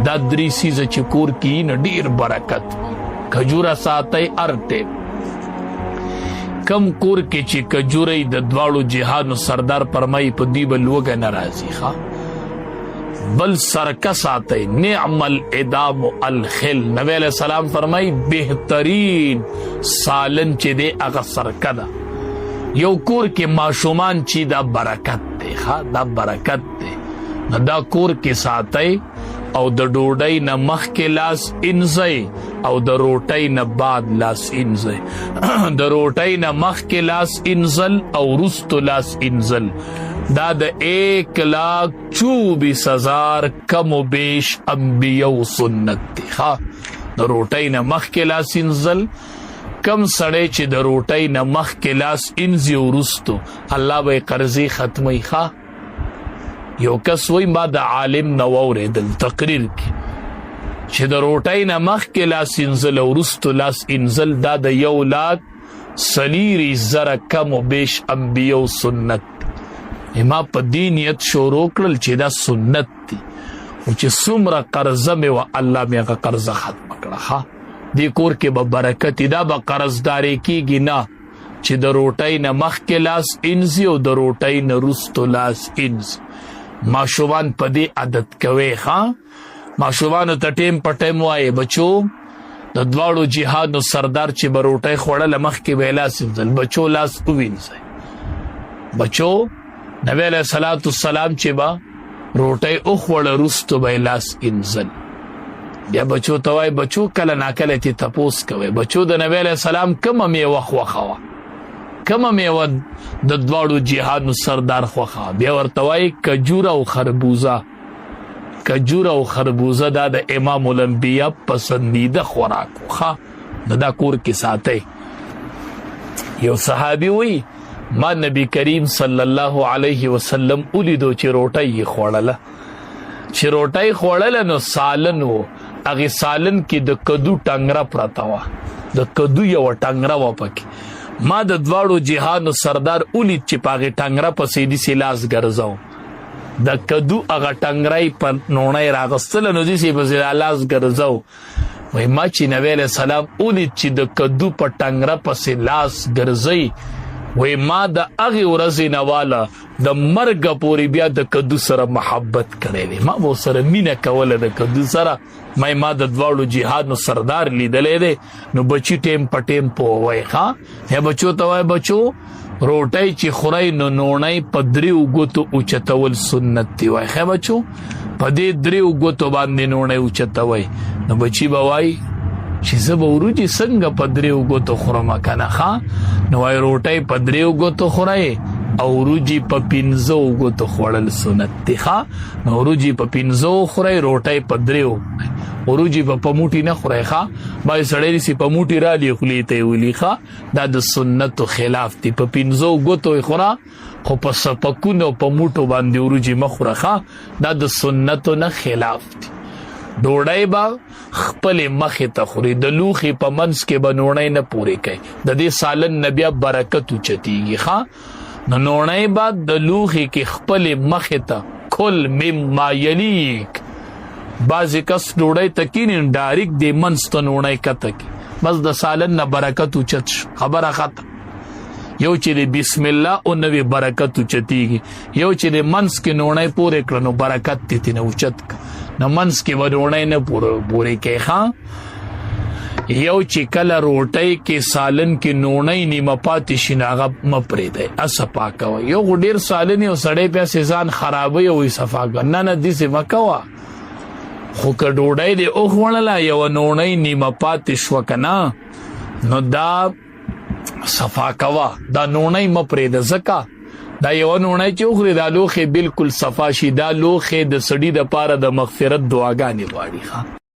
دا 3 سیزه چې کور کې نه ډیر برکت کجوره ساتي ارته کم کور کې چې کجوري د دواړو جهانو سردار فرمای په دی بل وګ ناراضي ښا بل سرکه ساتي نعم الادام الخل نبی علیہ السلام فرمای بهترین سالن چې دی هغه سرکه ده یو کور کې ماشومان چې دا برکت دی ښا دا برکت دی دا کور کې ساتي او د ډوډۍ نه مخکې لاس انځي او د روټۍ نه بعد لاس انځي د روټۍ نه مخکې لاس انځل او وروسته لاس انځل دا د 1,24,000 کم و بیش انبیاء سنت دی ها د روټۍ نه مخکې لاس انځل کم سړی چې د روټۍ نه مخکې لاس انځي وروسته الله به قرضې ختمي ها یو کس وای ما د عالم نو اوریدل تقریر کې چې د روټۍ نه مخکې لاس انځل او وروسته لاس انځل دا د 1,40,000 کم و بیش انبیاء سنت ما په دینیت شروع کړل چې دا سنت دي او چې څومره قرضه مې و الله مې هغه قرضه ختم کړه ها دې کور کې به برکت دا به قرضداري کیږي نه چې د روټۍ نه مخکې لاس انځي او د روټۍ نه وروسته لاس انځي ماشومان په دې عادت کوي ها ماشومان ته ټیم پټیم وای بچو د دواړو جهادو سردار چې بروټي خوړل مخ کې ویلا سنځل بچو لاس ووینځي بچو نبی علیہ الصلوۃ والسلام چې با روټي او خوړل رستو ویلاس انځل بیا بچو توای بچو کله ناکله ته تپوس کوي بچو د نبی علیہ السلام کوم میوه خوخوا کوم میوه د دواړو جهادو سردار خوخه بیا ورته وای کجوره او خربوزه دا د امام الانبیاء پسندیده خوراک خو دا کور کې ساتي یو صحابي وی ما نبی کریم صلی الله علیه وسلم اولیدو چې روټۍ خوړله نو سالن وو هغه سالن کې د کدو ټنګره پراته و د کدو یو ټنګره و پکې ما د دواړو جهانو سردار اولید چې پاغه ټنګره په سیدی سلاس ګرځاو د کدو هغه ټنګرای په نونای راغستل نو دې سي په لاس ګرځاو وای ما چې نبی له سلام اولید چې د کدو په ټنګره په سلاس ګرځي وای ما د هغه ورځې نواله د مرګ پورې بیا د کدو سره محبت کړې ما مو سره مینه کوله د کدو سره ما د دواړو جهادو سردار لیدلې ده نو بچی ټیم پټیم پوي ښا یا بچو ته وای بچو روټۍ چې خورای نو نونای پدریو غوتو اوچتول سنت دی وای ښه بچو پدې دریو غوتو باندې نونای اوچتوي نو بچی بوای چې زه وروجي څنګه پدریو غوتو خورم کنه ښا نو وای روټۍ پدریو غوتو خورای او روجي په 15 غوتو خورل سنت دی ښا نو روجي په 15 خورای روټۍ پدریو اوروجي په پموټي نه خورای ښا بای سړی سي پموټي را دی خلیته ویلی ښا دا د سنت خلاف دی په 15 غوتو خورا خو په سپکونو پموټو باندې اوروجي مخوره ښا دا د سنت نه خلاف دی ډوړای با خپل مخه ته خوري د لوخي په منس کې بنوړای نه پوري کوي د دې سالن نبي برکت چتیږي ښا نونای با د لوخي کې خپل مخه ته کل مما یلیک بازی کس ډوړای تکین ډایرک د منس ته نونای کته کی بس د سالن نه برکت چت خبره ختم یو چې بسم الله او نوې برکت چتیږي یو چې منس کې نونای پورې کړنو برکت تی نه اوچت نو منس کې ورونای نه پورې کې ښا یو چې کله روټۍ کې سالن کې نونای نیمه پاتې شناغه مپرې ده اسپا کوي یو ډیر سالن یو سړی په سيزان خرابوي او صفا ګنه نه دي څه مکوا خو کډوډای دی او خړلا یو نونای نیمه پاتې شو کنه نو دا صفا کوا دا نونای مپرې ده زکا دا یو نونای چې خوري دا لوخه بالکل صفا شي دا لوخه د سړی د پاره د مغفرت دعاګانې غواړي ښا